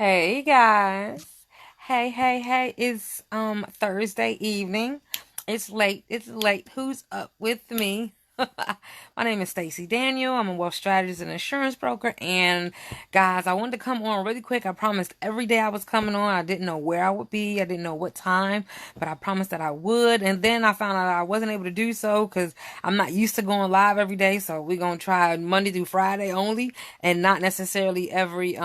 Hey guys. Hey. It's Thursday evening. It's late. Who's up with me? My name is Stacy Daniel. I'm a wealth strategist and insurance broker. And guys, I wanted to come on really quick. I promised every day I was coming on. I didn't know where I would be. I didn't know what time, but I promised that I would. And then I found out I wasn't able to do so because I'm not used to going live every day. So we're gonna try Monday through Friday only, and not necessarily every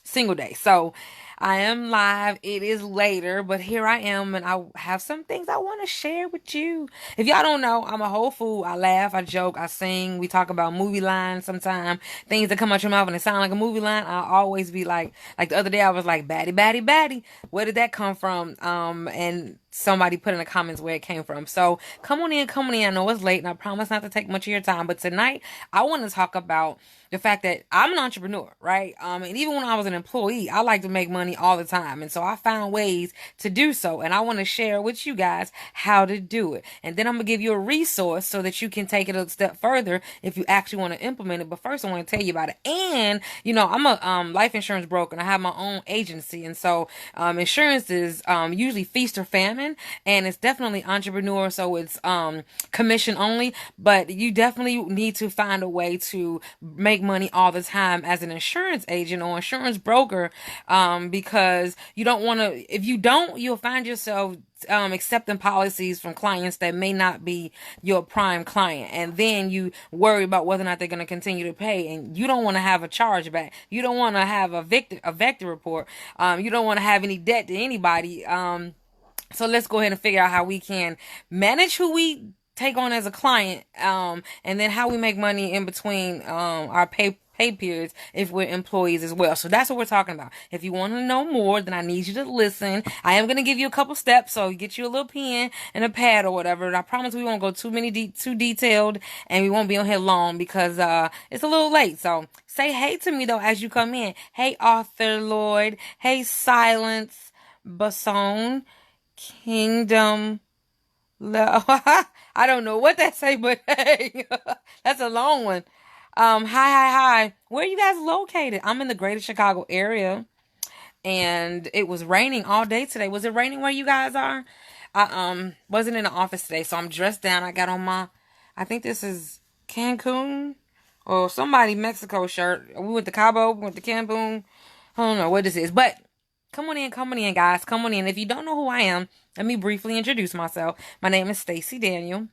single day. So I am live. It is later, but here I am, and I have some things I want to share with you. If y'all don't know, I'm a whole fool. I laugh, I joke, I sing. We talk about movie lines sometimes, things that come out your mouth and it sound like a movie line. I always be like the other day I was like, "Batty, batty, batty." Where did that come from? And somebody put in the comments where it came from. So come on in. I know it's late, and I promise not to take much of your time. But tonight, I want to talk about the fact that I'm an entrepreneur, right? And even when I was an employee, I like to make money all the time. And so I found ways to do so. And I want to share with you guys how to do it. And then I'm going to give you a resource so that you can take it a step further if you actually want to implement it. But first, I want to tell you about it. And, I'm a life insurance broker, and I have my own agency. And so insurance is usually feast or famine. And it's definitely entrepreneur. So it's commission only. But you definitely need to find a way to make money all the time as an insurance agent or insurance broker, because you don't want to, if you don't, you'll find yourself accepting policies from clients that may not be your prime client, and then you worry about whether or not they're going to continue to pay, and you don't want to have a chargeback, you don't want to have a vector report, you don't want to have any debt to anybody. So let's go ahead and figure out how we can manage who we take on as a client, and then how we make money in between our pay periods if we're employees as well. So that's what we're talking about. If you want to know more, then I need you to listen. I am going to give you a couple steps, so get you a little pen and a pad or whatever. And I promise we won't go too detailed, and we won't be on here long because it's a little late. So say hey to me though as you come in. Hey Arthur Lloyd. Hey Silence Basson. Kingdom. I don't know what that say, but hey, that's a long one. Hi. Where are you guys located? I'm in the greater Chicago area, and it was raining all day today. Was it raining where you guys are? I wasn't in the office today, so I'm dressed down. I got on I think this is Cancun or somebody Mexico shirt. We went to Cabo, we went to Cancun. I don't know what this is, but come on in, guys. Come on in. If you don't know who I am, let me briefly introduce myself. My name is Stacy Daniel.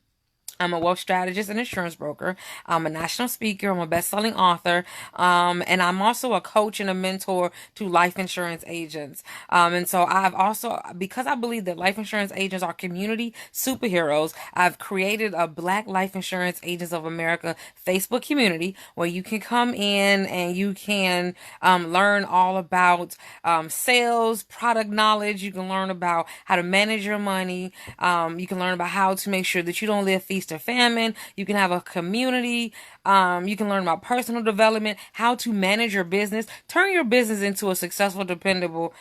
I'm a wealth strategist and insurance broker. I'm a national speaker. I'm a best-selling author. And I'm also a coach and a mentor to life insurance agents. And so I've also, because I believe that life insurance agents are community superheroes, I've created a Black Life Insurance Agents of America Facebook community where you can come in and you can learn all about sales, product knowledge. You can learn about how to manage your money. You can learn about how to make sure that you don't live feast or famine. You can have a community. You can learn about personal development, how to manage your business, turn your business into a successful, dependable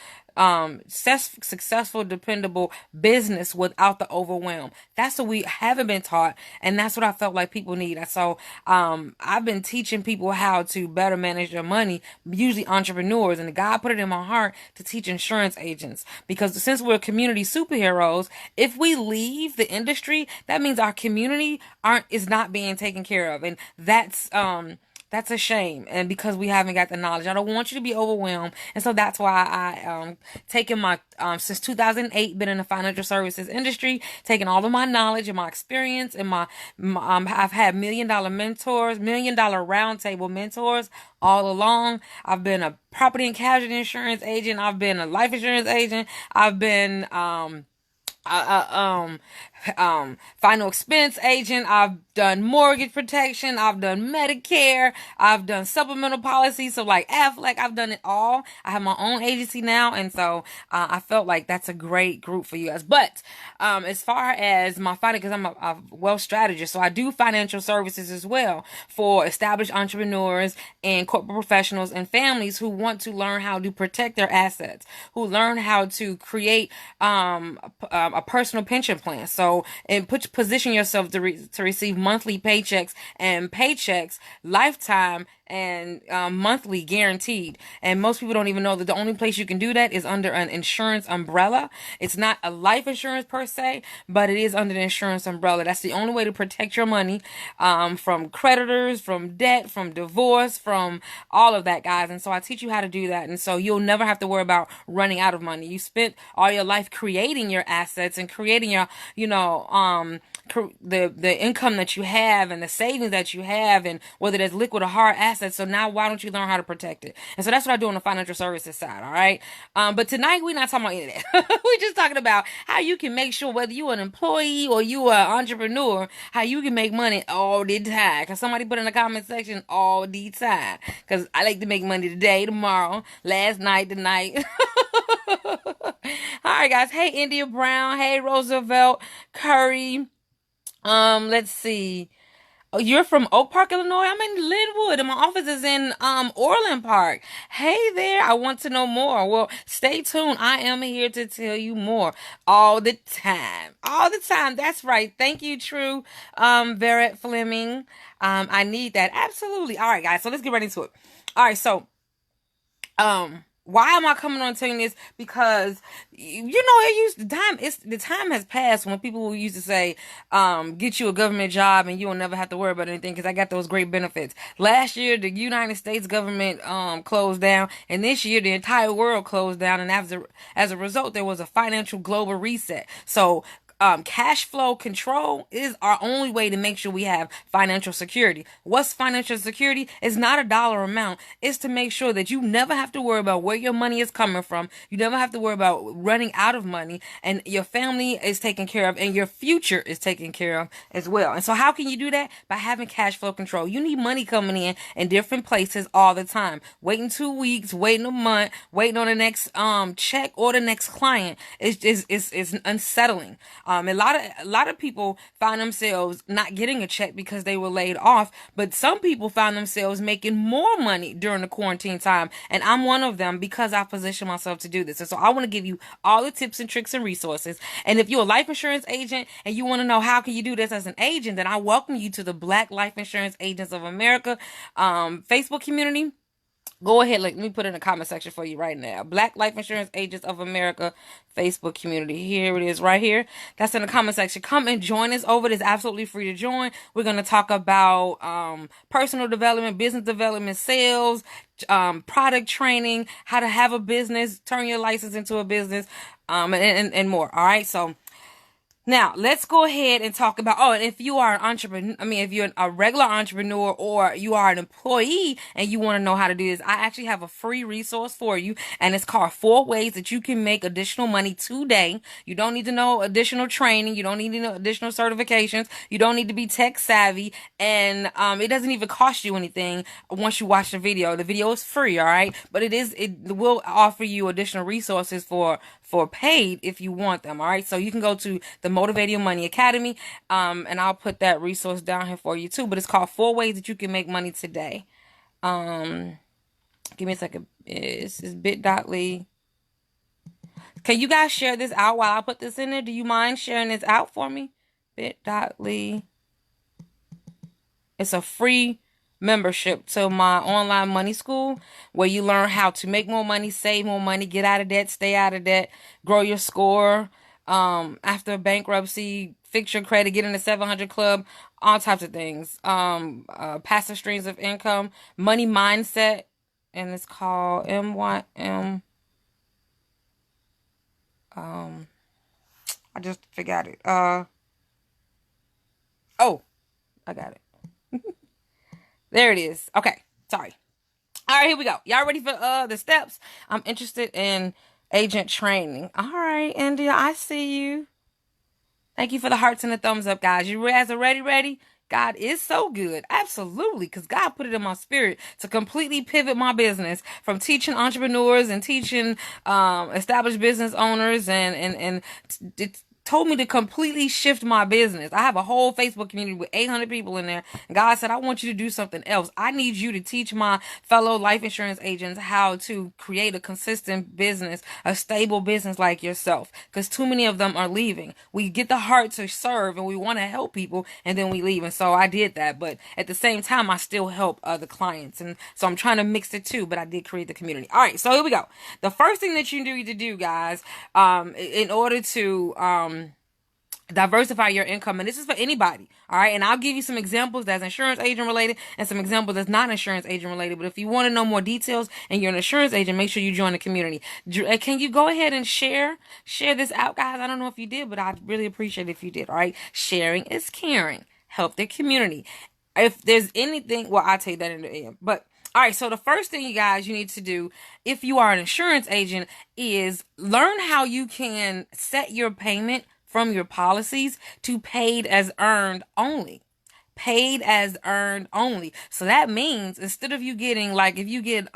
business without the overwhelm. That's what we haven't been taught, and that's what I felt like people need. So, I've been teaching people how to better manage their money, usually entrepreneurs, and God put it in my heart to teach insurance agents, because since we're community superheroes, if we leave the industry, that means our community is not being taken care of, and that's a shame. And because we haven't got the knowledge, I don't want you to be overwhelmed. And so that's why I taken my since 2008 been in the financial services industry, taking all of my knowledge and my experience and I've had million dollar round table mentors all along. I've been a property and casualty insurance agent. I've been a life insurance agent. I've been uh, final expense agent. I've done mortgage protection. I've done Medicare. I've done supplemental policies. So like Affleck, I've done it all. I have my own agency now. And so, I felt like that's a great group for you guys. But, as far as my because I'm a wealth strategist, so I do financial services as well for established entrepreneurs and corporate professionals and families who want to learn how to protect their assets, who learn how to create, a personal pension plan. So, and position yourself to receive monthly paychecks and paychecks, lifetime and monthly guaranteed. And most people don't even know that the only place you can do that is under an insurance umbrella. It's not a life insurance per se, but it is under the insurance umbrella. That's the only way to protect your money from creditors, from debt, from divorce, from all of that, guys. And so I teach you how to do that. And so you'll never have to worry about running out of money. You spent all your life creating your assets and creating your, the income that you have and the savings that you have, and whether there's liquid or hard assets. So now why don't you learn how to protect it? And so that's what I do on the financial services side. All right. But tonight we're not talking about any of that. We're just talking about how you can make sure, whether you're an employee or you are an entrepreneur, how you can make money all the time. Cause somebody put in the comment section all the time. Cause I like to make money today, tomorrow, last night, tonight. All right, guys. Hey, India Brown. Hey, Roosevelt Curry. Let's see. Oh, you're from Oak Park, Illinois? I'm in Linwood, and my office is in Orland Park. Hey there, I want to know more. Well, stay tuned. I am here to tell you more all the time. All the time. That's right. Thank you, True. Verrett Fleming. I need that. Absolutely. All right, guys. So let's get right into it. All right, so why am I coming on telling this? Because the time has passed when people used to say, get you a government job and you'll never have to worry about anything because I got those great benefits. Last year the United States government closed down, and this year the entire world closed down, and as a result there was a financial global reset. So cash flow control is our only way to make sure we have financial security. What's financial security? It's not a dollar amount. It's to make sure that you never have to worry about where your money is coming from. You never have to worry about running out of money, and your family is taken care of, and your future is taken care of as well. And so how can you do that? By having cash flow control. You need money coming in different places all the time. Waiting 2 weeks, waiting a month, waiting on the next check or the next client. It's unsettling. A lot of people find themselves not getting a check because they were laid off, but some people find themselves making more money during the quarantine time, and I'm one of them because I position myself to do this. And so I want to give you all the tips and tricks and resources. And if you're a life insurance agent and you want to know how can you do this as an agent, then I welcome you to the Black Life Insurance Agents of America Facebook community. Go ahead, let me put it in the comment section for you right now. Black Life Insurance Agents of America Facebook community. Here it is right here. That's in the comment section. Come and join us over. It is absolutely free to join. We're going to talk about personal development, business development, sales, product training, how to have a business, turn your license into a business, and more. All right, so now, let's go ahead and talk about, and if you are an entrepreneur, if you're a regular entrepreneur or you are an employee and you want to know how to do this, I actually have a free resource for you, and it's called 4 Ways That You Can Make Additional Money Today. You don't need to know additional training. You don't need to know additional certifications. You don't need to be tech savvy, and it doesn't even cost you anything once you watch the video. The video is free, all right? But it will offer you additional resources for paid if you want them, all right? So you can go to the Motivate Your Money Academy, and I'll put that resource down here for you too, but it's called 4 Ways That You Can Make Money Today. Give me a second. This is bit.ly. Can you guys share this out while I put this in there? Do you mind sharing this out for me? Bit.ly. It's a free membership to my online money school where you learn how to make more money, save more money, get out of debt, stay out of debt, grow your score after bankruptcy, fix your credit, get in the 700 club, all types of things. Passive streams of income, money mindset, and it's called MYM. I just forgot it. I got it. There it is. Okay, sorry. All right, here we go. Y'all ready for the steps? I'm interested in agent training. All right, India, I see you. Thank you for the hearts and the thumbs up, guys. You guys are ready? God is so good. Absolutely, because God put it in my spirit to completely pivot my business from teaching entrepreneurs and teaching established business owners and told me to completely shift my business. I have a whole Facebook community with 800 people in there. And God said, I want you to do something else. I need you to teach my fellow life insurance agents how to create a consistent business, a stable business like yourself. Because too many of them are leaving. We get the heart to serve and we want to help people, and then we leave. And so I did that. But at the same time, I still help other clients. And so I'm trying to mix the two, but I did create the community. All right, so here we go. The first thing that you need to do, guys, in order to diversify your income, and this is for anybody, all right, and I'll give you some examples that's insurance agent related and some examples that's not insurance agent related. But if you want to know more details and you're an insurance agent, make sure you join the community. Can you go ahead and share this out, guys? I don't know if you did, but I'd really appreciate it if you did. All right, sharing is caring. Help the community. If there's anything, well, I'll take that in the end. But all right, so the first thing, you guys, you need to do if you are an insurance agent is learn how you can set your payment from your policies to paid as earned only. Paid as earned only. So that means instead of you getting, like, if you get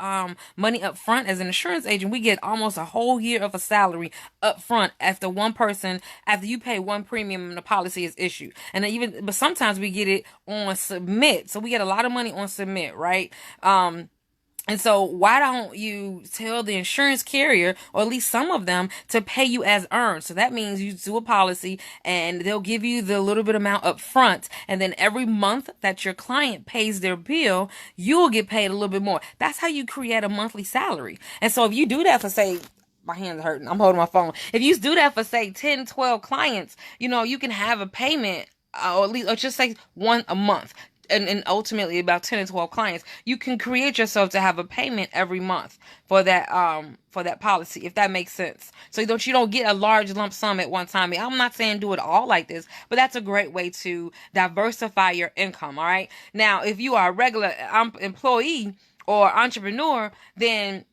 money up front as an insurance agent, we get almost a whole year of a salary up front after you pay one premium and the policy is issued. And but sometimes we get it on submit. So we get a lot of money on submit, right? And so why don't you tell the insurance carrier, or at least some of them, to pay you as earned? So that means you do a policy and they'll give you the little bit amount up front. And then every month that your client pays their bill, you'll get paid a little bit more. That's how you create a monthly salary. And so if you do that for, say, my hands are hurting, I'm holding my phone. If you do that for, say, 10, 12 clients, you can have a payment, or just say one a month. And ultimately about 10 and 12 clients, you can create yourself to have a payment every month for that policy, if that makes sense. So you don't get a large lump sum at one time. I'm not saying do it all like this, but that's a great way to diversify your income. All right. Now, if you are a regular employee or entrepreneur, then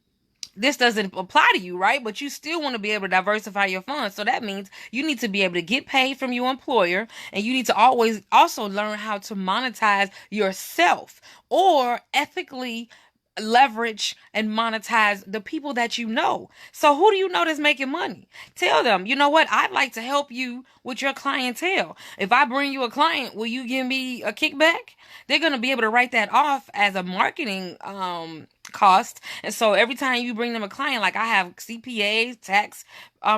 this doesn't apply to you, right? But you still want to be able to diversify your funds. So that means you need to be able to get paid from your employer, and you need to always also learn how to monetize yourself or ethically leverage and monetize the people that you know. So who do you know that's making money? Tell them, you know what? I'd like to help you with your clientele. If I bring you a client, will you give me a kickback? They're going to be able to write that off as a marketing cost. And so every time you bring them a client, like I have CPAs, tax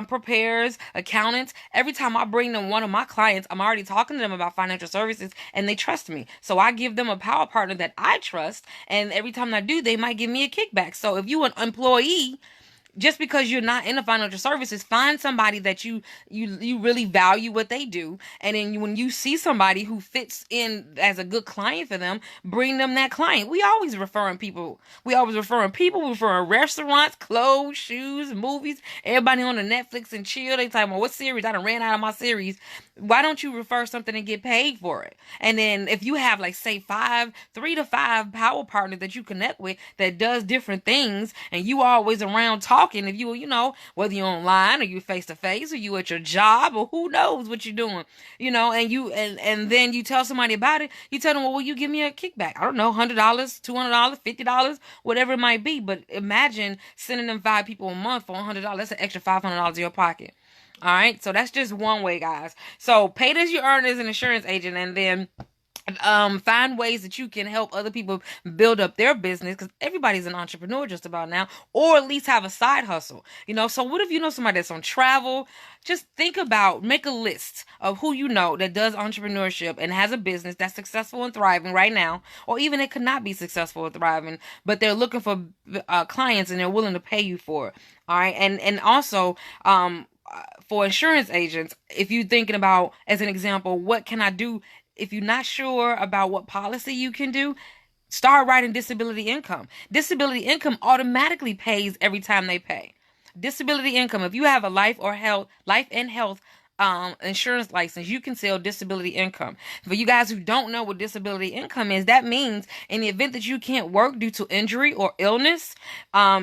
preparers, accountants, every time I bring them one of my clients, I'm already talking to them about financial services and they trust me. So I give them a power partner that I trust, and every time I do, they might give me a kickback. So if you an employee, just because you're not in the financial services, find somebody that you really value what they do. And then when you see somebody who fits in as a good client for them, bring them that client. We always referring people. We referring restaurants, clothes, shoes, movies. Everybody on the Netflix and chill. They talking about what series? I done ran out of my series. Why don't you refer something and get paid for it? And then if you have, like, say 3 to 5 power partners that you connect with that does different things, and you always around talking, if you whether you're online or you face to face or you at your job or who knows what you're doing, and then you tell somebody about it, you tell them, well, will you give me a kickback? I don't know, $100, $200, $50, whatever it might be. But imagine sending them 5 people a month for $100. That's an extra $500 in your pocket. All right, so that's just one way, guys. So paid as you earn as an insurance agent, and then find ways that you can help other people build up their business, because everybody's an entrepreneur just about now, or at least have a side hustle. So what if you know somebody that's on travel? Just make a list of who you know that does entrepreneurship and has a business that's successful and thriving right now, or even it could not be successful or thriving, but they're looking for clients and they're willing to pay you for it. All right, and also for insurance agents, if you're thinking about, as an example, what can I do? If you're not sure about what policy you can do, start writing disability income. Disability income automatically pays every time they pay. Disability income, if you have a life and health insurance license, you can sell disability income. For you guys who don't know what disability income is, that means in the event that you can't work due to injury or illness,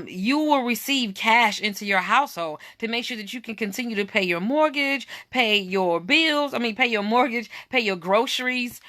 you will receive cash into your household to make sure that you can continue to pay your mortgage, pay your bills, pay your mortgage, pay your groceries,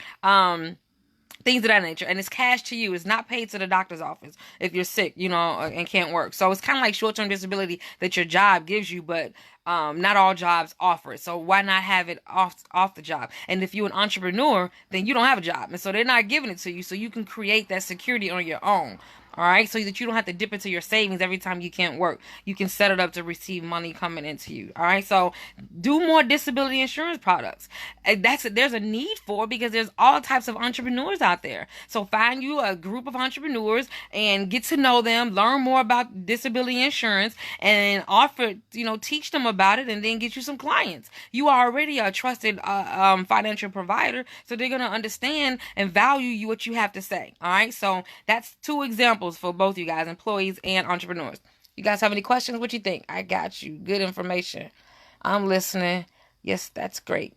things of that nature. And it's cash to you. It's not paid to the doctor's office if you're sick, and can't work. So it's kind of like short-term disability that your job gives you, but not all jobs offer it. So why not have it off the job? And if you're an entrepreneur, then you don't have a job, and so they're not giving it to you, so you can create that security on your own. All right, so that you don't have to dip into your savings every time you can't work. You can set it up to receive money coming into you. All right, so do more disability insurance products. And there's a need for it because there's all types of entrepreneurs out there. So find you a group of entrepreneurs and get to know them, learn more about disability insurance, and teach them about it, and then get you some clients. You are already a trusted financial provider, so they're gonna understand and value you what you have to say. All right, so that's 2 examples for both you guys, employees and entrepreneurs. You guys have any questions? What you think? I got you. Good information. I'm listening. Yes, that's great.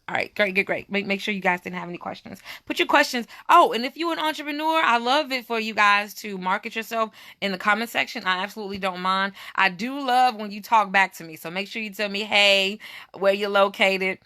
All right, great. Make sure you guys didn't have any questions. Put your questions. Oh, and if you're an entrepreneur, I love it for you guys to market yourself in the comment section. I absolutely don't mind. I do love when you talk back to me. So make sure you tell me, hey, where you're located.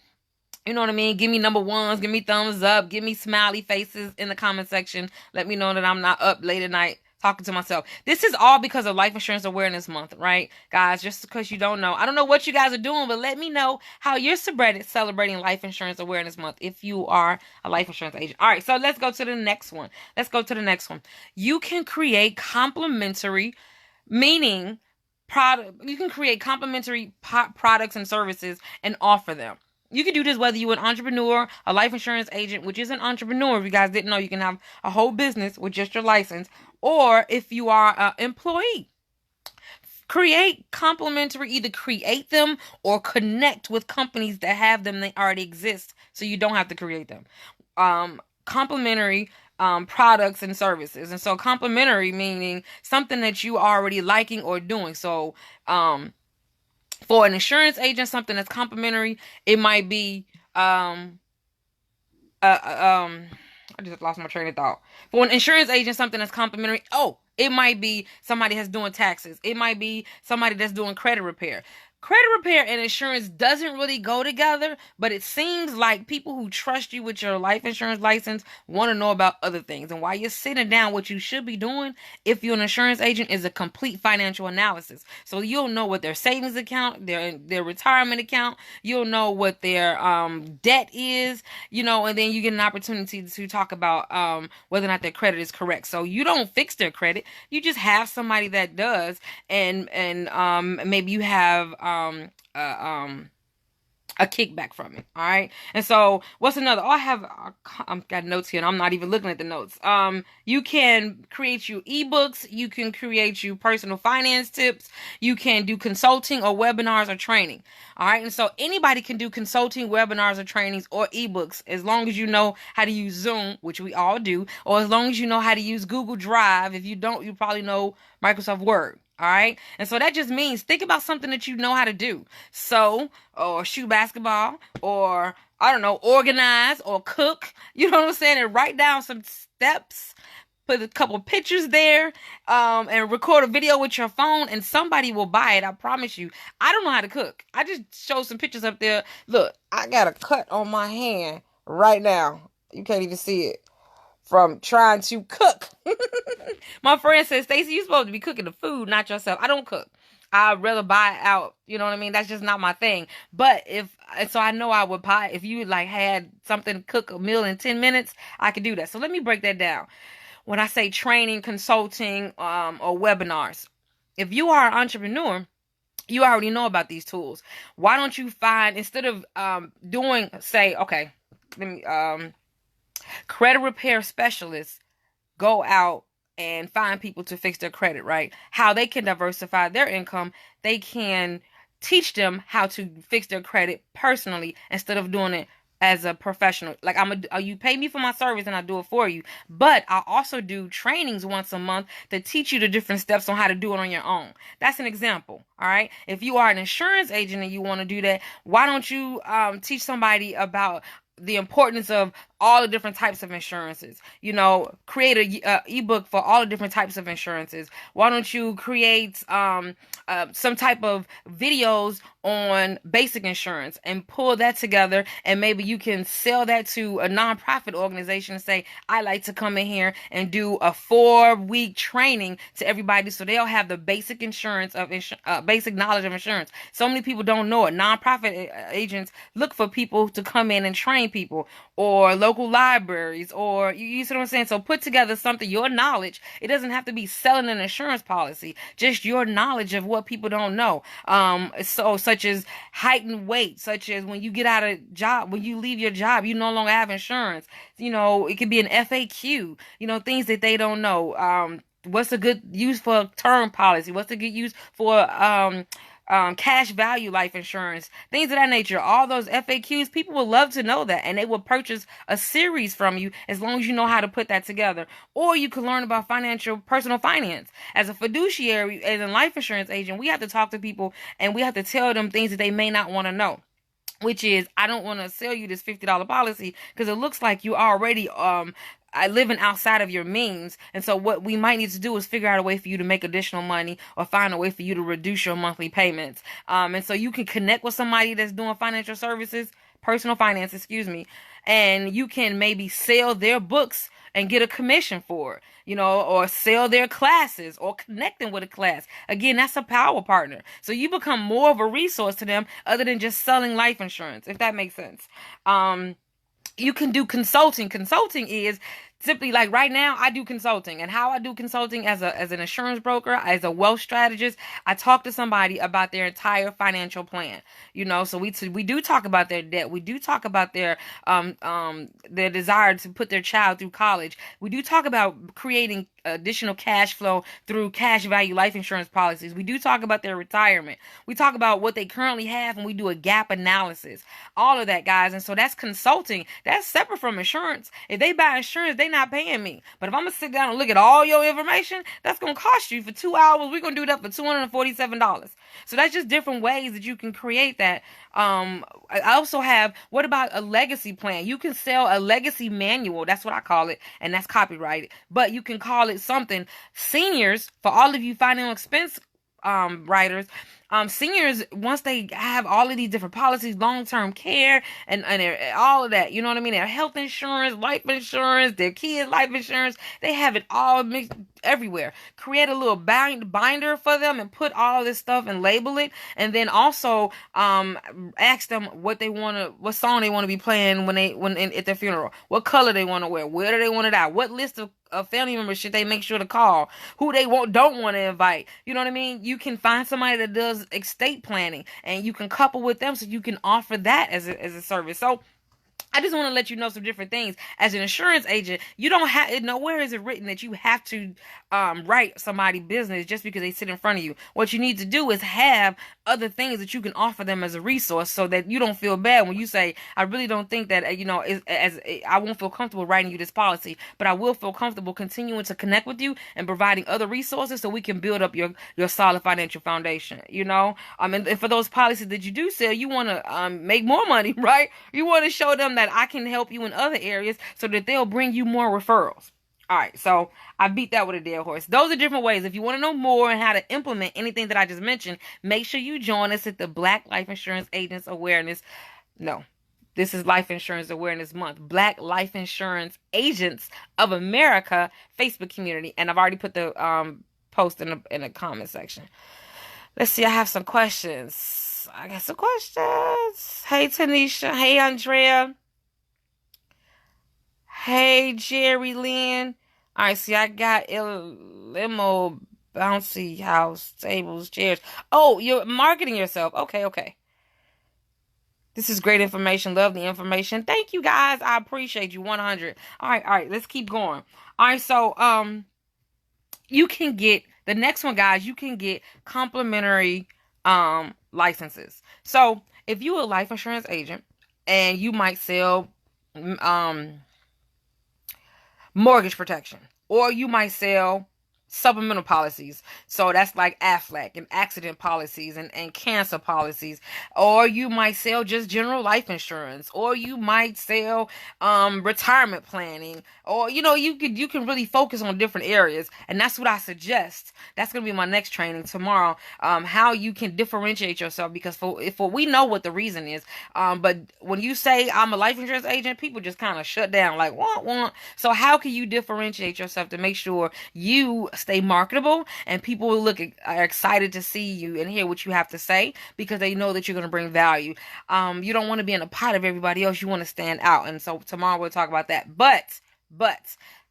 You know what I mean? Give me number ones, give me thumbs up, give me smiley faces in the comment section. Let me know that I'm not up late at night talking to myself. This is all because of Life Insurance Awareness Month, right? Guys, just because you don't know. I don't know what you guys are doing, but let me know how you're celebrating Life Insurance Awareness Month if you are a life insurance agent. All right, so let's go to the next one. You can create complementary, meaning product. You can create complementary products and services and offer them. You can do this whether you're an entrepreneur, a life insurance agent, which is an entrepreneur. If you guys didn't know, you can have a whole business with just your license. Or if you are an employee, create complementary, either create them or connect with companies that have them. They already exist, so you don't have to create them. Complementary products and services. And so complementary meaning something that you are already liking or doing. So, for an insurance agent, something that's complimentary, it might be I just lost my train of thought. For an insurance agent, something that's complimentary, it might be somebody that's doing taxes. It might be somebody that's doing credit repair. Credit repair and insurance doesn't really go together, but it seems like people who trust you with your life insurance license want to know about other things. And while you're sitting down, what you should be doing, if you're an insurance agent, is a complete financial analysis. So you'll know what their savings account, their retirement account, you'll know what their debt is, and then you get an opportunity to talk about whether or not their credit is correct. So you don't fix their credit, you just have somebody that does, and maybe you have a kickback from it. All right. And so what's another? I've got notes here and I'm not even looking at the notes. You can create you ebooks. You can create you personal finance tips. You can do consulting or webinars or training. All right. And so anybody can do consulting, webinars or trainings or ebooks as long as you know how to use Zoom, which we all do, or as long as you know how to use Google Drive. If you don't, you probably know Microsoft Word. All right. And so that just means think about something that you know how to do. Sew or shoot basketball or, I don't know, organize or cook. You know what I'm saying? And write down some steps, put a couple pictures there, and record a video with your phone, and somebody will buy it. I promise you. I don't know how to cook. I just showed some pictures up there. Look, I got a cut on my hand right now. You can't even see it. From trying to cook. My friend says, Stacy, you're supposed to be cooking the food, not yourself. I don't cook. I'd rather buy it out. You know what I mean? That's just not my thing. But so I know I would buy, if you had something to cook a meal in 10 minutes, I could do that. So let me break that down. When I say training, consulting, or webinars, if you are an entrepreneur, you already know about these tools. Why don't you find, instead of doing, say, okay, let me, credit repair specialists go out and find people to fix their credit, right? How they can diversify their income. They can teach them how to fix their credit personally instead of doing it as a professional. Like you pay me for my service and I do it for you. But I also do trainings once a month to teach you the different steps on how to do it on your own. That's an example. All right. If you are an insurance agent and you want to do that, why don't you teach somebody about the importance of all the different types of insurances. Create a ebook for all the different types of insurances. Why don't you create some type of videos on basic insurance and pull that together, and maybe you can sell that to a nonprofit organization and say, I like to come in here and do a 4-week training to everybody so they'll have the basic insurance of basic knowledge of insurance. So many people don't know it. Nonprofit agents look for people to come in and train people, or local libraries, or you see what I'm saying? So put together something, your knowledge. It doesn't have to be selling an insurance policy, just your knowledge of what people don't know. So such as heightened weight, such as when you get out of job, when you leave your job, you no longer have insurance. It could be an FAQ, things that they don't know. What's a good use for a term policy? What's a good use for cash value life insurance, things of that nature. All those FAQs, people would love to know that, and they will purchase a series from you as long as you know how to put that together. Or you can learn about personal finance. As a fiduciary, as a life insurance agent, we have to talk to people and we have to tell them things that they may not want to know. Which is, I don't want to sell you this $50 policy because it looks like you already living outside of your means. And so what we might need to do is figure out a way for you to make additional money, or find a way for you to reduce your monthly payments. And so you can connect with somebody that's doing financial services, personal finance, and you can maybe sell their books and get a commission for it, or sell their classes, or connect them with a class. Again, that's a power partner. So you become more of a resource to them other than just selling life insurance, if that makes sense. You can do consulting. Consulting is simply like right now I do consulting, and how I do consulting as an insurance broker, as a wealth strategist, I talk to somebody about their entire financial plan. So we do talk about their debt. We do talk about their desire to put their child through college. We do talk about creating additional cash flow through cash value life insurance policies. We do talk about their retirement. We talk about what they currently have, and we do a gap analysis. All of that, guys. And so that's consulting. That's separate from insurance. If they buy insurance, they not paying me. But if I'm gonna sit down and look at all your information, that's gonna cost you for 2 hours. We're gonna do that for $247. So that's just different ways that you can create that. I also have, what about a legacy plan? You can sell a legacy manual. That's what I call it. And that's copyrighted. But you can call it something. Seniors, for all of you financial expense writers, seniors, once they have all of these different policies, long-term care and all of that, you know what I mean? Their health insurance, life insurance, their kids' life insurance, they have it all mixed everywhere. Create a little binder for them and put all this stuff and label it, and then also ask them what song they want to be playing at their funeral, what color they want to wear, where do they want it out, what list of family members should they make sure to call, who they don't want to invite. You know what I mean? You can find somebody that does estate planning, and you can couple with them so you can offer that as a service. So I just want to let you know some different things. As an insurance agent, you don't have, nowhere is it written that you have to write somebody's business just because they sit in front of you. What you need to do is have other things that you can offer them as a resource, so that you don't feel bad when you say, I really don't think that, I won't feel comfortable writing you this policy, but I will feel comfortable continuing to connect with you and providing other resources so we can build up your solid financial foundation, and for those policies that you do sell, you want to make more money, right? You want to show them that I can help you in other areas so that they'll bring you more referrals. All right, so I beat that with a dead horse. Those are different ways. If you want to know more and how to implement anything that I just mentioned, make sure you join us at the Black Life Insurance Agents Awareness. No, this is Life Insurance Awareness Month. Black Life Insurance Agents of America Facebook community. And I've already put the post in the comment section. Let's see, I have some questions. I got some questions. Hey, Tanisha. Hey, Andrea. Hey, Jerry Lynn. All right, see, I got limo, bouncy house, tables, chairs. Oh, you're marketing yourself. Okay. This is great information. Love the information. Thank you, guys. I appreciate you. 100. All right. Let's keep going. All right, so you can get the next one, guys. You can get complimentary licenses. So if you're a life insurance agent and you might sell mortgage protection, or you might sell supplemental policies. So that's like AFLAC and accident policies and cancer policies. Or you might sell just general life insurance. Or you might sell retirement planning. Or you can really focus on different areas. And that's what I suggest. That's gonna be my next training tomorrow. How you can differentiate yourself, because for we know what the reason is. But when you say I'm a life insurance agent, people just kind of shut down like want. So how can you differentiate yourself to make sure you stay marketable and people are excited to see you and hear what you have to say, because they know that you're going to bring value. You don't want to be in a pot of everybody else. You want to stand out. And so tomorrow we'll talk about that. But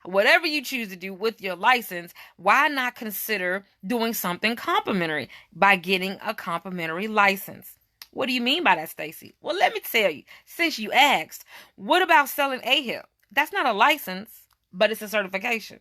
whatever you choose to do with your license, why not consider doing something complimentary by getting a complimentary license? What do you mean by that, Stacy? Well, let me tell you, since you asked, what about selling AHIP? That's not a license, but it's a certification.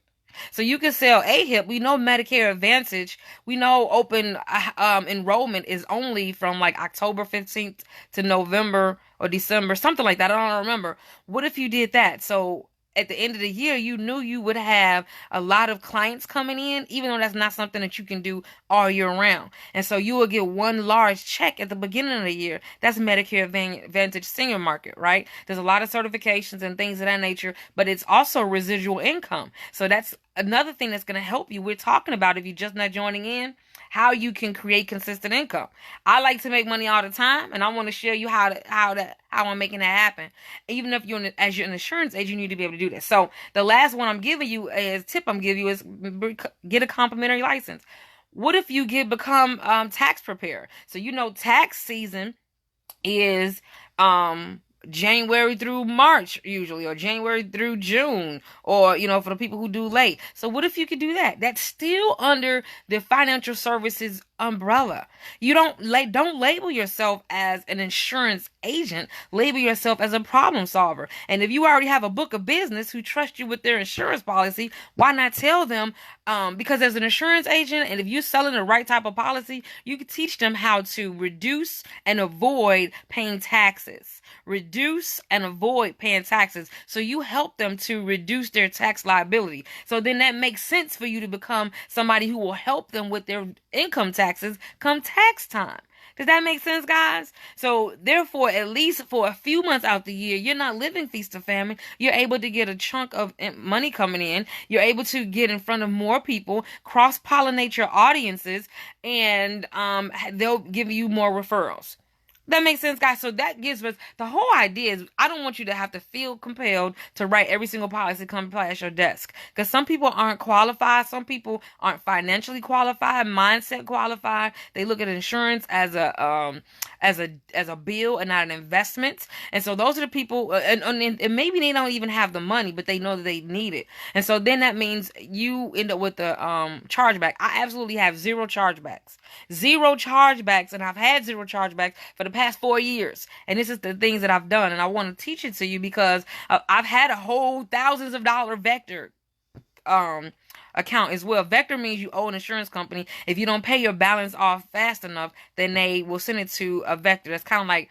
So you can sell AHIP. We know Medicare Advantage. We know open enrollment is only from like October 15th to November or December, something like that. I don't remember. What if you did that? So at the end of the year, you knew you would have a lot of clients coming in, even though that's not something that you can do all year round. And so you will get one large check at the beginning of the year. That's Medicare Advantage senior market, right? There's a lot of certifications and things of that nature, but it's also residual income. So that's another thing that's going to help you. We're talking about, if you're just not joining in, how you can create consistent income. I like to make money all the time, and I want to show you how I'm making that happen. Even if as you're an insurance agent, you need to be able to do this. So the last one I'm giving you is get a complimentary license. What if you become tax preparer? So tax season is January through March usually, or January through June, or for the people who do late. So what if you could do that? That's still under the financial services umbrella. You don't label yourself as an insurance agent. Label yourself as a problem solver. And if you already have a book of business who trust you with their insurance policy, why not tell them? Because as an insurance agent, and if you're selling the right type of policy, you can teach them how to reduce and avoid paying taxes. Reduce and avoid paying taxes. So you help them to reduce their tax liability. So then that makes sense for you to become somebody who will help them with their income taxes come tax time. Does that make sense, guys? So therefore, at least for a few months out the year, you're not living feast or famine. You're able to get a chunk of money coming in. You're able to get in front of more people, cross-pollinate your audiences, and they'll give you more referrals. That makes sense, guys. So that gives us the whole idea is I don't want you to have to feel compelled to write every single policy come past your desk, because some people aren't qualified. Some people aren't financially qualified, mindset qualified. They look at insurance as a bill and not an investment. And so those are the people, and maybe they don't even have the money, but they know that they need it. And so then that means you end up with the chargeback. I absolutely have zero chargebacks, and I've had zero chargebacks for the past 4 years. And this is the things that I've done, and I want to teach it to you because I've had a whole thousands of dollar Vector account as well. Vector means you owe an insurance company. If you don't pay your balance off fast enough, then they will send it to a Vector. That's kind of like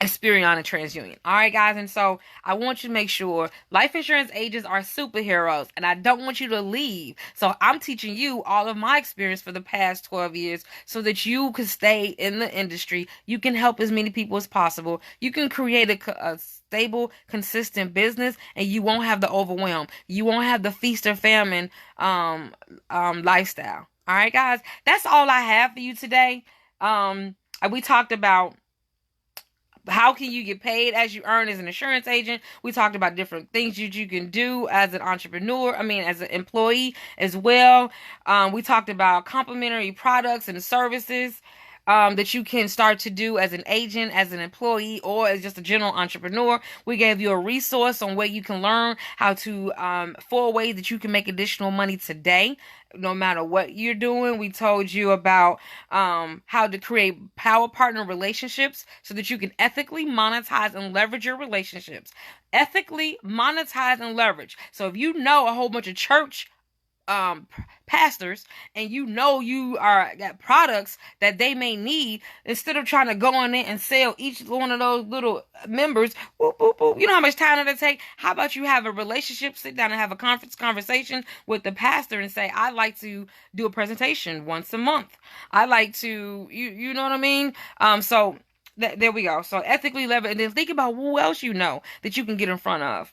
Experian and TransUnion. All right, guys. And so I want you to make sure life insurance agents are superheroes, and I don't want you to leave. So I'm teaching you all of my experience for the past 12 years so that you can stay in the industry. You can help as many people as possible. You can create a stable, consistent business, and you won't have the overwhelm. You won't have the feast or famine lifestyle. All right, guys. That's all I have for you today. We talked about how can you get paid as you earn as an insurance agent. We talked about different things that you can do as an entrepreneur. As an employee as well. We talked about complementary products and services that you can start to do as an agent, as an employee, or as just a general entrepreneur. We gave you a resource on where you can learn how to 4 ways that you can make additional money today, no matter what you're doing. We told you about how to create power partner relationships so that you can ethically monetize and leverage your relationships. Ethically monetize and leverage. So if you know a whole bunch of church pastors, and you are got products that they may need, instead of trying to go in there and sell each one of those little members, whoop, whoop, whoop, you know how much time it'll take? How about you have a relationship, sit down and have a conversation with the pastor and say, I'd like to do a presentation once a month. I like to, you know what I mean? So there we go. So ethically level, and then think about who else you know that you can get in front of.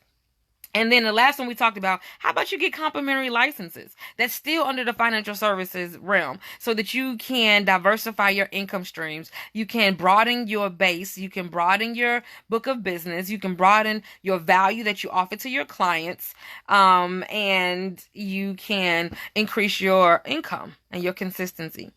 And then the last one we talked about, how about you get complimentary licenses? That's still under the financial services realm, so that you can diversify your income streams. You can broaden your base. You can broaden your book of business. You can broaden your value that you offer to your clients. And you can increase your income and your consistency.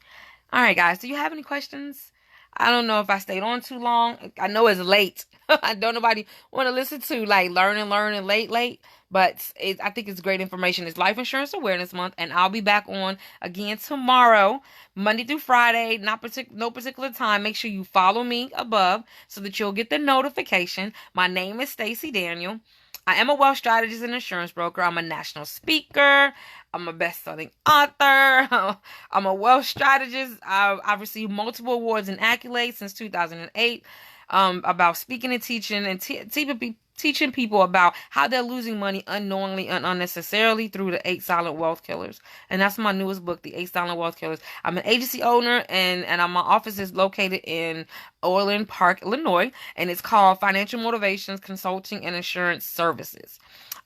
All right, guys, do you have any questions? I don't know if I stayed on too long. I know it's late. I don't nobody want to listen to like learning late. But I think it's great information. It's Life Insurance Awareness Month, and I'll be back on again tomorrow, Monday through Friday, no particular time. Make sure you follow me above so that you'll get the notification. My name is Stacy Daniel. I am a wealth strategist and insurance broker. I'm a national speaker. I'm a best-selling author. I'm a wealth strategist. I've received multiple awards and accolades since 2008 about speaking and teaching and teaching people about how they're losing money unknowingly and unnecessarily through the 8 Silent Wealth Killers. And that's my newest book, The 8 Silent Wealth Killers. I'm an agency owner, and my office is located in Orland Park, Illinois, and it's called Financial Motivations Consulting and Insurance Services.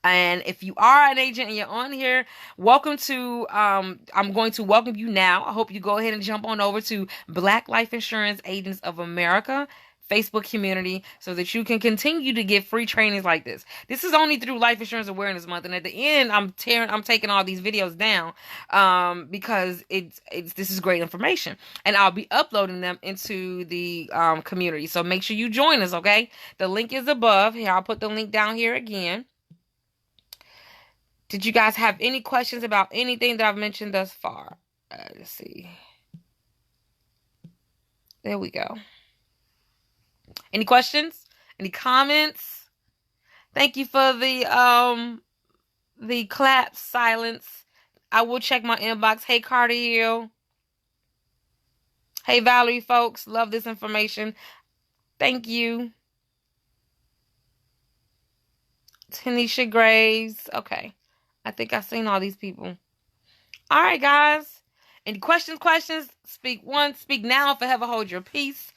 And if you are an agent and you're on here, welcome to, I'm going to welcome you now. I hope you go ahead and jump on over to Black Life Insurance Agents of America Facebook community, so that you can continue to get free trainings like this. This is only through Life Insurance Awareness Month, and at the end, I'm taking all these videos down, because this is great information, and I'll be uploading them into the community. So make sure you join us, okay? The link is above here. I'll put the link down here again. Did you guys have any questions about anything that I've mentioned thus far? Let's see. There we go. Any questions? Any comments? Thank you for the clap silence. I will check my inbox. Hey, Carter Hill. Hey, Valerie, folks. Love this information. Thank you. Tanisha Graves. Okay. I think I've seen all these people. All right, guys. Any questions? Speak once. Speak now. Forever hold your peace.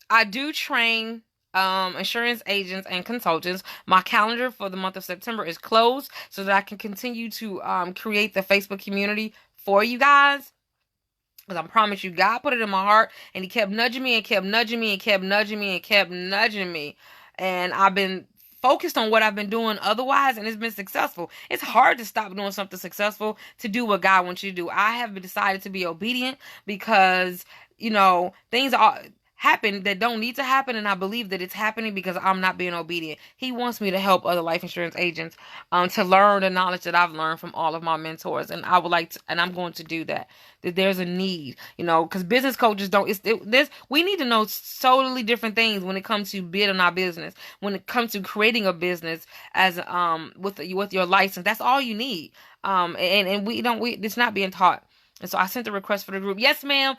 I do train insurance agents and consultants. My calendar for the month of September is closed, so that I can continue to create the Facebook community for you guys. Because I promise you, God put it in my heart, and He kept nudging me and kept nudging me and kept nudging me and kept nudging me. And I've been focused on what I've been doing otherwise, and it's been successful. It's hard to stop doing something successful to do what God wants you to do. I have decided to be obedient because, things happen that don't need to happen, and I believe that it's happening because I'm not being obedient. He wants me to help other life insurance agents to learn the knowledge that I've learned from all of my mentors, and I would like to, and I'm going to do that. That there's a need, because business coaches we need to know totally different things when it comes to building our business, when it comes to creating a business as with your license. That's all you need, and it's not being taught. And so I sent a request for the group. Yes, ma'am.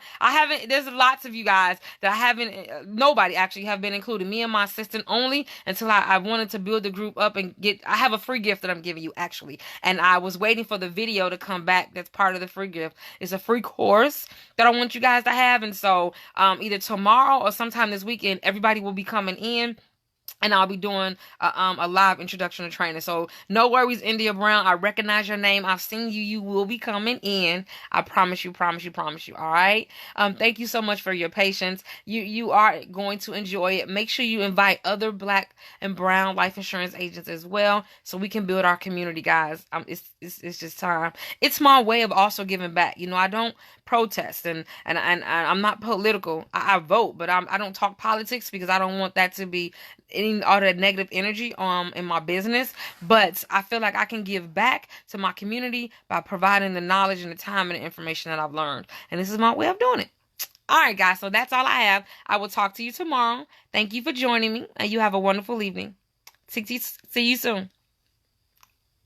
There's lots of you guys that nobody actually have been included. Me and my assistant only, until I wanted to build the group up and I have a free gift that I'm giving you actually. And I was waiting for the video to come back. That's part of the free gift. It's a free course that I want you guys to have. And so either tomorrow or sometime this weekend, everybody will be coming in. And I'll be doing a live introduction to training. So no worries, India Brown. I recognize your name. I've seen you. You will be coming in. I promise you. All right. Thank you so much for your patience. You are going to enjoy it. Make sure you invite other Black and brown life insurance agents as well, so we can build our community, guys. It's just time. It's my way of also giving back. I don't protest and I'm not political. I vote, but I don't talk politics because I don't want that to be all that negative energy in my business. But I feel like I can give back to my community by providing the knowledge and the time and the information that I've learned. And this is my way of doing it. All right, guys. So that's all I have. I will talk to you tomorrow. Thank you for joining me, and you have a wonderful evening. See you soon.